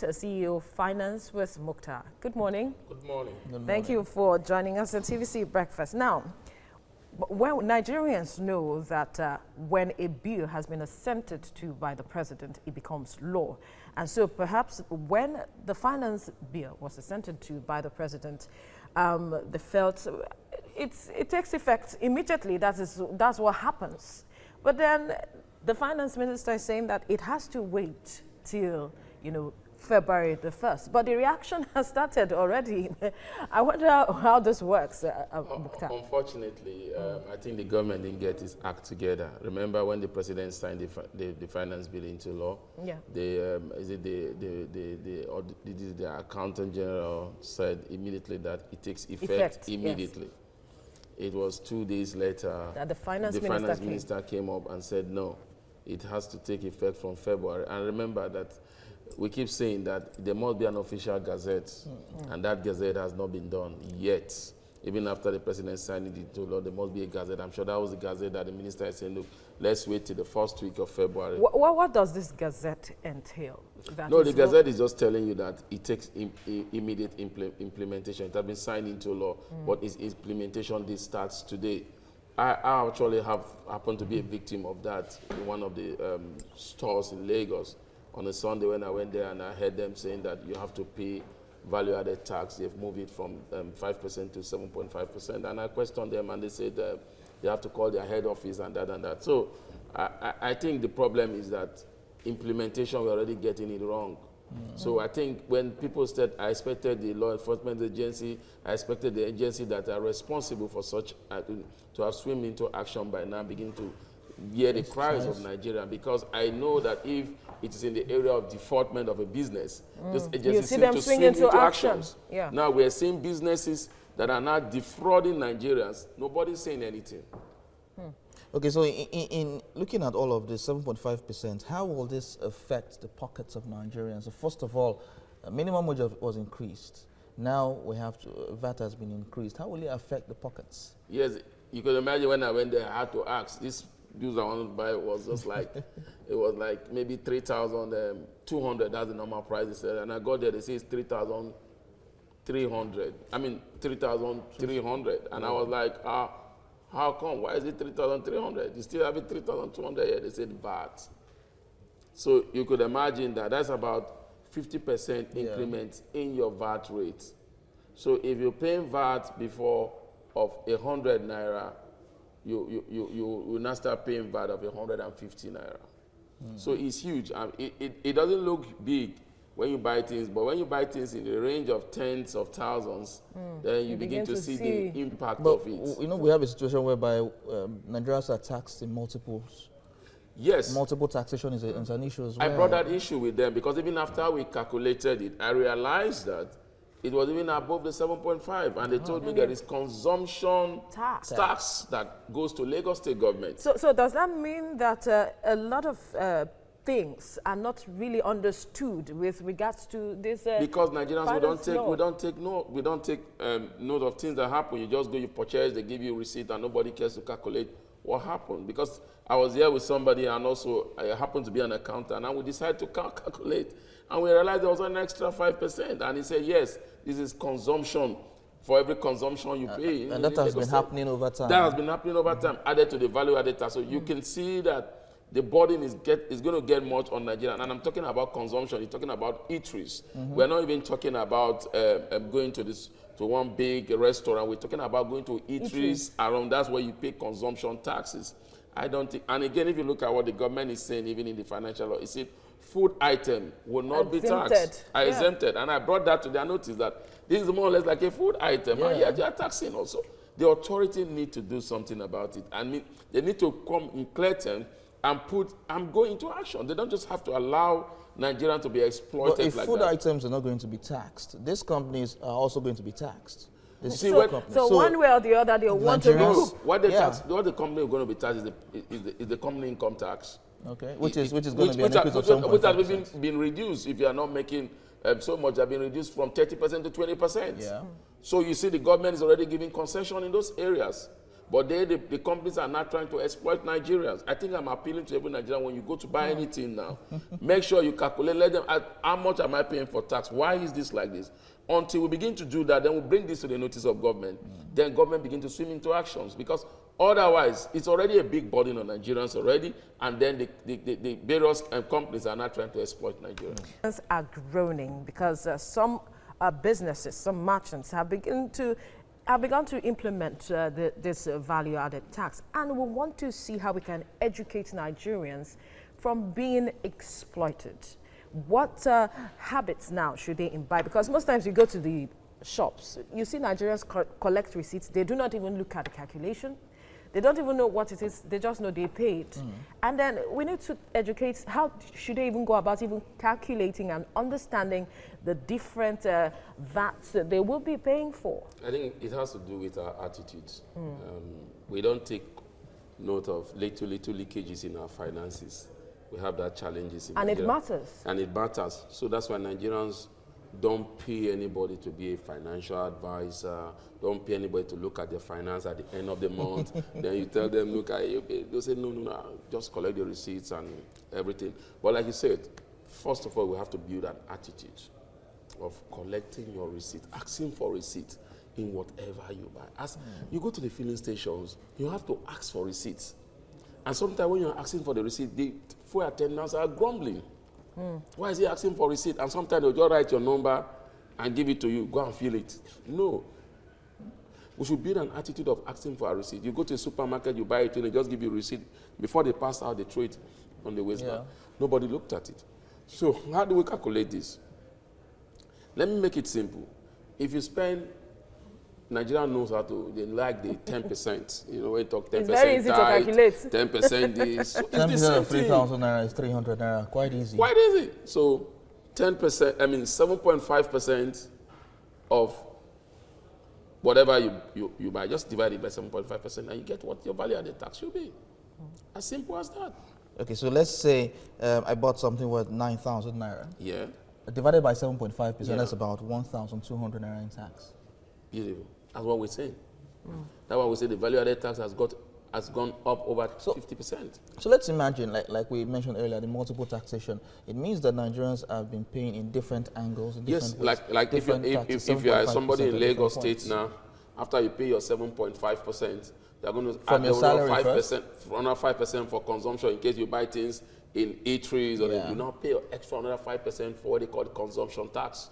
CEO of Finance with Mukhtar. Good morning. Good morning. Good morning. Thank you for joining us at TVC Breakfast. Now, well, Nigerians know that when a bill has been assented to by the president, it becomes law. And so perhaps when the finance bill was assented to by the president, they felt it takes effect immediately. That's what happens. But then the finance minister is saying that it has to wait till, February the 1st. But the reaction has started already. I wonder how this works, Mukhtar. Unfortunately, I think the government didn't get its act together. Remember when the president signed the finance bill into law? Yeah. The accountant general said immediately that it takes effect immediately. Yes. It was 2 days later that the finance minister came up and said no, it has to take effect from February. And remember that we keep saying that there must be an official gazette, and that gazette has not been done yet. Even after the president signed it into law, there must be a gazette. I'm sure that was the gazette that the minister is saying, look, let's wait till the first week of February. What does this gazette entail? No, the gazette is just telling you that it takes immediate implementation. It has been signed into law, but its implementation this starts today. I actually happened to be a victim of that in one of the stores in Lagos. On a Sunday when I went there and I heard them saying that you have to pay value-added tax. They've moved it from 5% to 7.5%. And I questioned them and they said they have to call their head office and that and that. So I think the problem is that implementation, we're already getting it wrong. So I think when people said, I expected the law enforcement agency, I expected the agency that are responsible for such, to have swim into action by now, begin to hear the cries of Nigeria, because I know that if it is in the area of defaultment of a business, this agency seems to swim into actions. Yeah. Now we're seeing businesses that are now defrauding Nigerians. Nobody's saying anything. Okay, so in looking at all of this, 7.5%, how will this affect the pockets of Nigerians? So first of all, minimum wage was increased. Now we have VAT has been increased. How will it affect the pockets? Yes, you could imagine when I went there, I had to ask. This bills I wanted to buy was just like, it was like maybe 3,200. That's the normal price they said. And I got there, they say it's 3,300. I mean, 3,300. And I was like, how come? Why is it 3,300? You still have it 3,200 here. They said VAT. So you could imagine that that's about 50% increment in your VAT rate. So if you're paying VAT before of 100 naira, you will now start paying VAT of 150 naira. So it's huge. It doesn't look big when you buy things, but when you buy things in the range of tens of thousands, then you begin to see the impact of it. We have a situation whereby Nigerians are taxed in multiples. Yes. Multiple taxation is an issue as well. I brought that issue with them because even after we calculated it, I realized that it was even above the 7.5, and they told me there is consumption tax that goes to Lagos State government. So does that mean that a lot of things are not really understood with regards to this? Because Nigerians, we don't take note of things that happen. You just go, you purchase, they give you a receipt, and nobody cares to calculate what happened. Because I was here with somebody, and also I happened to be an accountant, and we decided to calculate. And we realized there was an extra 5%. And he said, yes, this is consumption for every consumption you pay. And that has been happening over time. That has been happening over time, added to the value-added tax. So you can see that the burden is going to get much on Nigeria. And I'm talking about consumption. You're talking about eateries. We're not even talking about going to one big restaurant. We're talking about going to eateries around. That's where you pay consumption taxes. I don't think, and again, if you look at what the government is saying, even in the financial law, it said food item will not be taxed. Exempted. And I brought that to their notice that this is more or less like a food item. And yet they are taxing also. The authority need to do something about it. I mean, they need to come in clear terms and go into action. They don't just have to allow Nigerians to be exploited like that. But if food items are not going to be taxed, these companies are also going to be taxed. So one way or the other, they want to recoup. What the company is going to be taxed is the company income tax. Okay, which is going to be an increase of 7.5%. Which has been reduced. If you are not making so much, have been reduced from 30% to 20%. Yeah. So you see the government is already giving concession in those areas. But the companies are not trying to exploit Nigerians. I think I'm appealing to every Nigerian when you go to buy anything now, make sure you calculate, let them, how much am I paying for tax? Why is this like this? Until we begin to do that, then we'll bring this to the notice of government. Then government begin to swim into actions, because otherwise, it's already a big burden on Nigerians already, and then the various companies are not trying to exploit Nigerians. Are groaning because some businesses, some merchants have begun to implement this value-added tax, and we want to see how we can educate Nigerians from being exploited. What habits now should they imbibe? Because most times you go to the shops, you see Nigerians collect receipts. They do not even look at the calculation. They don't even know what it is. They just know they paid. And then we need to educate, how should they even go about even calculating and understanding the different VATs that they will be paying for? I think it has to do with our attitudes. We don't take note of little leakages in our finances. We have that challenges in Nigeria. And it matters. And it matters. So that's why Nigerians don't pay anybody to be a financial advisor. Don't pay anybody to look at their finance at the end of the month. Then you tell them, look, they'll say, no, just collect the receipts and everything. But like you said, first of all, we have to build an attitude of collecting your receipt, asking for receipt in whatever you buy. As you go to the filling stations, you have to ask for receipts. And sometimes when you're asking for the receipt, the fuel attendants are grumbling. Why is he asking for receipt? And sometimes they'll just write your number and give it to you. Go and fill it. No. We should build an attitude of asking for a receipt. You go to a supermarket, you buy it, and they just give you a receipt. Before they pass out, they throw it on the waistband. Nobody looked at it. So how do we calculate this? Let me make it simple. If you spend, Nigeria knows how to, they like the 10%. You know, when you talk 10% it's very easy to calculate. 10% this. So 10% of 3,000 naira is 300 naira. Quite easy. Quite easy. So 10%, 7.5% of whatever you buy, just divide it by 7.5% and you get what your value-added tax should be. As simple as that. Okay, so let's say I bought something worth 9,000 naira. Yeah. Divided by 7.5%, that's about 1,200 naira in tax. Beautiful. That's what we're saying. That's why we say the value-added tax has gone up over 50%. So let's imagine, like we mentioned earlier, the multiple taxation. It means that Nigerians have been paying in different angles. In different ways, like if you are somebody in Lagos State now, after you pay your 7.5%, they're going to add another 5% for consumption in case you buy things in eateries, or you now pay extra another 5% for what they call the consumption tax.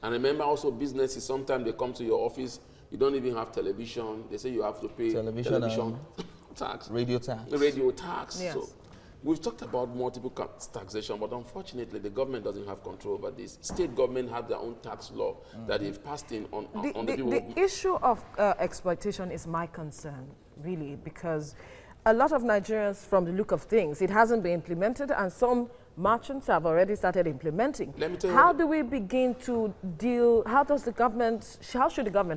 And remember also businesses, sometimes they come to your office, you don't even have television. They say you have to pay television tax. Radio tax. Radio tax. Yes. So we've talked about multiple taxation, but unfortunately the government doesn't have control over this. State government have their own tax law that they've passed in on the people. The issue of exploitation is my concern, really, because a lot of Nigerians, from the look of things, it hasn't been implemented, and some merchants have already started implementing. Let me tell you, how do we begin to deal, how should the government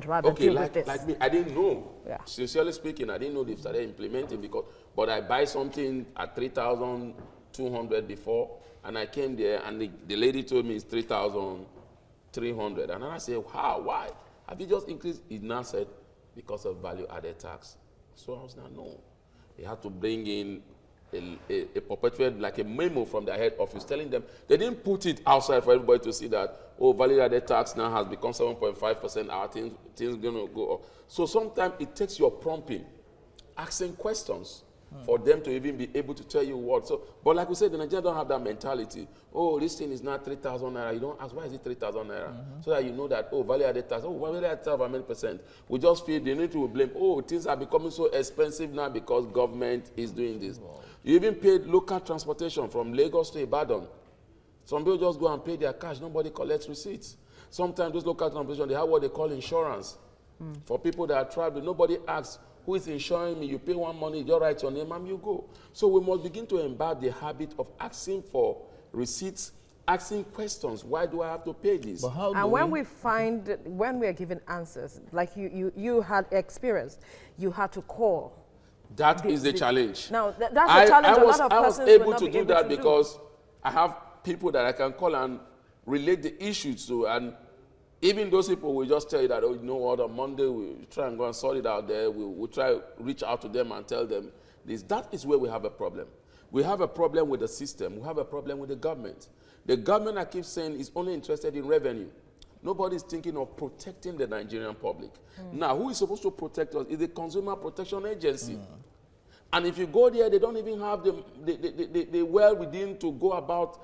rather deal with this? Like me, I didn't know. Sincerely speaking, I didn't know they started implementing, but I buy something at 3,200 before, and I came there and the lady told me it's 3,300. And then I said, how, why? Have you just increased? It now said, because of value-added tax. So I was like, no. They had to bring in a perpetuate, like a memo from their head office telling them, they didn't put it outside for everybody to see that, oh, value-added tax now has become 7.5%, our things going to go up. So sometimes it takes your prompting, asking questions for them to even be able to tell you what. So, but like we said, the Nigerians don't have that mentality. Oh, this thing is not 3,000 naira. You don't ask, why is it 3,000 naira? So that you know that, oh, value-added tax, oh, value-added tax of how many percent? We just feel they need to blame, oh, things are becoming so expensive now because government is doing this. Wow. You even paid local transportation from Lagos to Ibadan. Some people just go and pay their cash. Nobody collects receipts. Sometimes those local transportation, they have what they call insurance. For people that are traveling, nobody asks, who is insuring me? You pay one money, you just write your name and you go. So we must begin to imbibe the habit of asking for receipts, asking questions. Why do I have to pay this? And when we are given answers, like you had experienced, you had to call. That is the challenge. Now, that's the challenge I was able to do that because I have people that I can call and relate the issues to. And Even those people will just tell you that, oh, you know what, on Monday we'll try and go and sort it out there. We'll try to reach out to them and tell them this. That is where we have a problem. We have a problem with the system. We have a problem with the government. The government, I keep saying, is only interested in revenue. Nobody is thinking of protecting the Nigerian public. Now, who is supposed to protect us is the Consumer Protection Agency. And if you go there, they don't even have the wherewithal to go about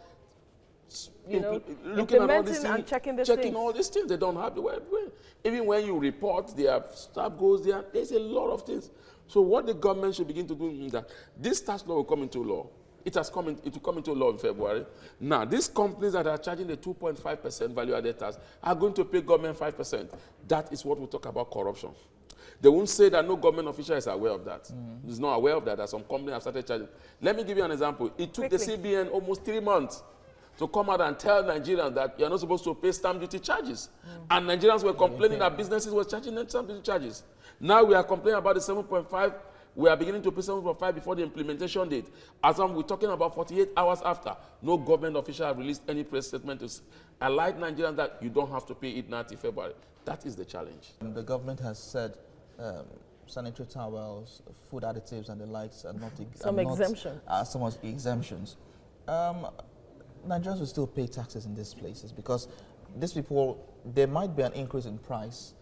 looking at all these things, and checking all these things. They don't have the wherewithal. Even when you report, their staff goes there. There's a lot of things. So what the government should begin to do is that this tax law will come into law. It will come into law in February. Now, these companies that are charging the 2.5% value-added tax are going to pay government 5%. That is what we talk about corruption. They won't say that no government official is aware of that. Is not aware of that some companies have started charging. Let me give you an example. It took the CBN almost 3 months to come out and tell Nigerians that you're not supposed to pay stamp duty charges. And Nigerians were complaining that businesses were charging them stamp duty charges. Now we are complaining about the 7.5. We are beginning to pay 7.5 before the implementation date. As we're talking about 48 hours after, no government official have released any press statement to alert Nigerians that you don't have to pay it now till February. That is the challenge. The government has said sanitary towels, food additives, and the likes are not some exemptions. Some exemptions. Nigerians will still pay taxes in these places because these people, there might be an increase in price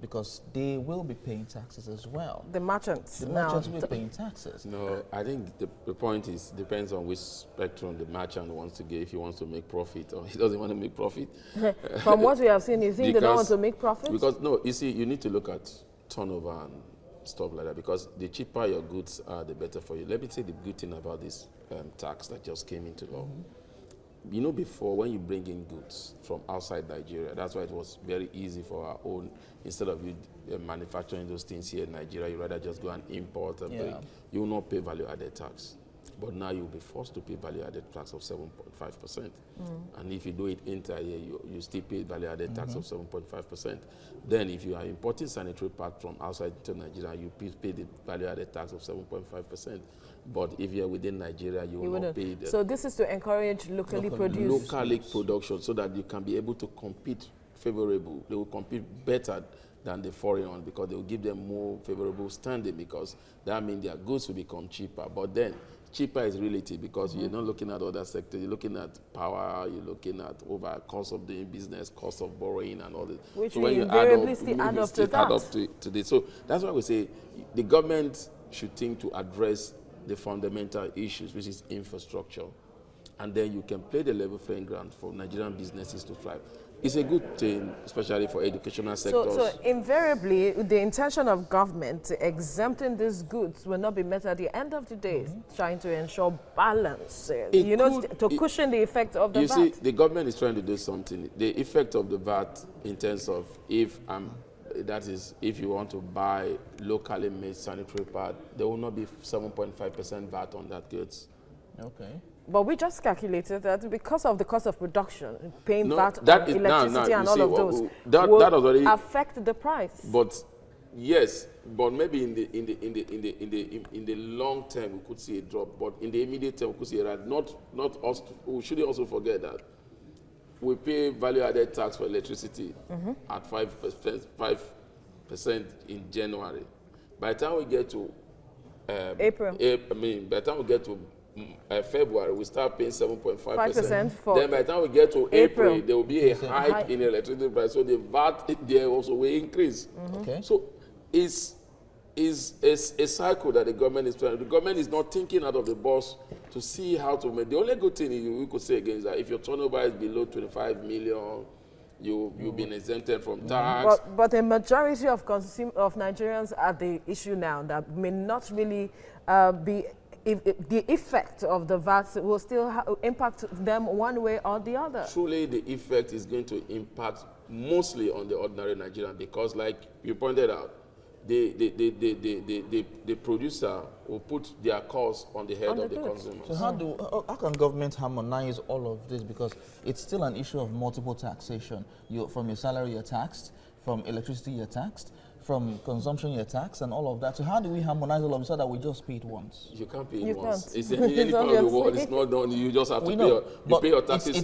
because they will be paying taxes as well. The merchants. The merchants will be paying taxes. No, I think the point is, depends on which spectrum the merchant wants to get, if he wants to make profit or he doesn't want to make profit. From what we have seen, you think they don't want to make profit? Because, no, you see, you need to look at turnover and stuff like that, because the cheaper your goods are, the better for you. Let me say the good thing about this tax that just came into law. You know, before, when you bring in goods from outside Nigeria, that's why it was very easy for our own, instead of you manufacturing those things here in Nigeria, you rather just go and import and bring. You will not pay value-added tax. But now you'll be forced to pay value-added tax of 7.5%. And if you do it inter-year, you still pay value-added tax of 7.5%. Then if you are importing sanitary parts from outside to Nigeria, you pay the value-added tax of 7.5%. But if you're within Nigeria, you will not pay the... So this is to encourage locally produced... Locally production, so that you can be able to compete favorable. They will compete better than the foreign one, because they will give them more favorable standing, because that means their goods will become cheaper. But then cheaper is relative, because you're not looking at other sectors. You're looking at power, you're looking at over cost of doing business, cost of borrowing, and all this. Which so we invariably still add up to that. To this. So that's why we say the government should think to address the fundamental issues, which is infrastructure. And then you can play the level playing ground for Nigerian businesses to thrive. It's a good thing, especially for educational sectors. So invariably, the intention of government exempting these goods will not be met at the end of the day, trying to ensure balance, to cushion the effect of the VAT. You see, the government is trying to do something. The effect of the VAT in terms of that is, if you want to buy locally made sanitary pad, there will not be 7.5% VAT on that goods. Okay. But we just calculated that because of the cost of production, paying VAT on electricity and all of those will affect the price. But yes, but maybe in the long term we could see a drop. But in the immediate term we could see a rise. Not us. We shouldn't also forget that we pay value-added tax for electricity at 5% in January. By the time we get to April, by the time we get to February, we start paying 7.5%. Then by the time we get to April, there will be a hike in electricity price. So the VAT there also will increase. Okay. So it's a cycle that the government is trying. The government is not thinking out of the box to see how to make. The only good thing we could say again is that if your turnover is below 25 million, you've been exempted from tax. But a majority of Nigerians are the issue now that may not really be. The effect of the VAT will still impact them one way or the other. Truly, the effect is going to impact mostly on the ordinary Nigerian, because, like you pointed out, the producer will put their costs on the head of the consumer. So how can government harmonize all of this? Because it's still an issue of multiple taxation. From your salary, you're taxed. From electricity, you're taxed. from consumption year tax and all of that. So how do we harmonize all of it so that we just pay it once? You can't pay You it once. can't. It's in any part of the world. It's not done. You just have to pay your taxes.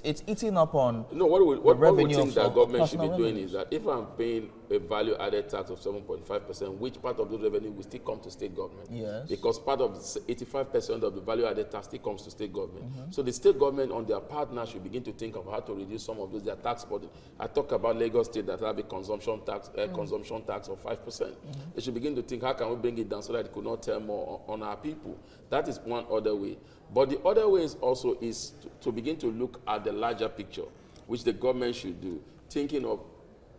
It's eating up on what we think that government should be doing revenues. is that if I'm paying a value-added tax of 7.5%, which part of those revenue will still come to state government? Yes. Because part of 85% of the value-added tax still comes to state government. So the state government on their part now should begin to think of how to reduce some of those their tax burden. I talk about Lagos State that have a consumption tax of 5%. They should begin to think, how can we bring it down so that it could not tell more on our people? That is one other way. But the other way is also to begin to look at the larger picture, which the government should do, thinking of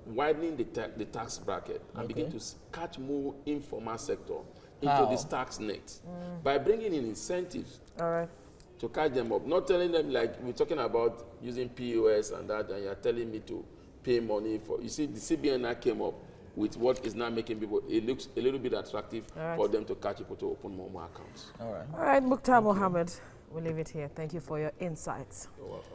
widening the tax bracket and begin to catch more informal sector into this tax net by bringing in incentives to catch them up. Not telling them, like we're talking about using POS and that, and you're telling me to pay money for. You see, the CBN now came up with what is now making people, it looks a little bit attractive for them to catch people to open more accounts. All right, Mukhtar Mohammed, we'll leave it here. Thank you for your insights. You're welcome.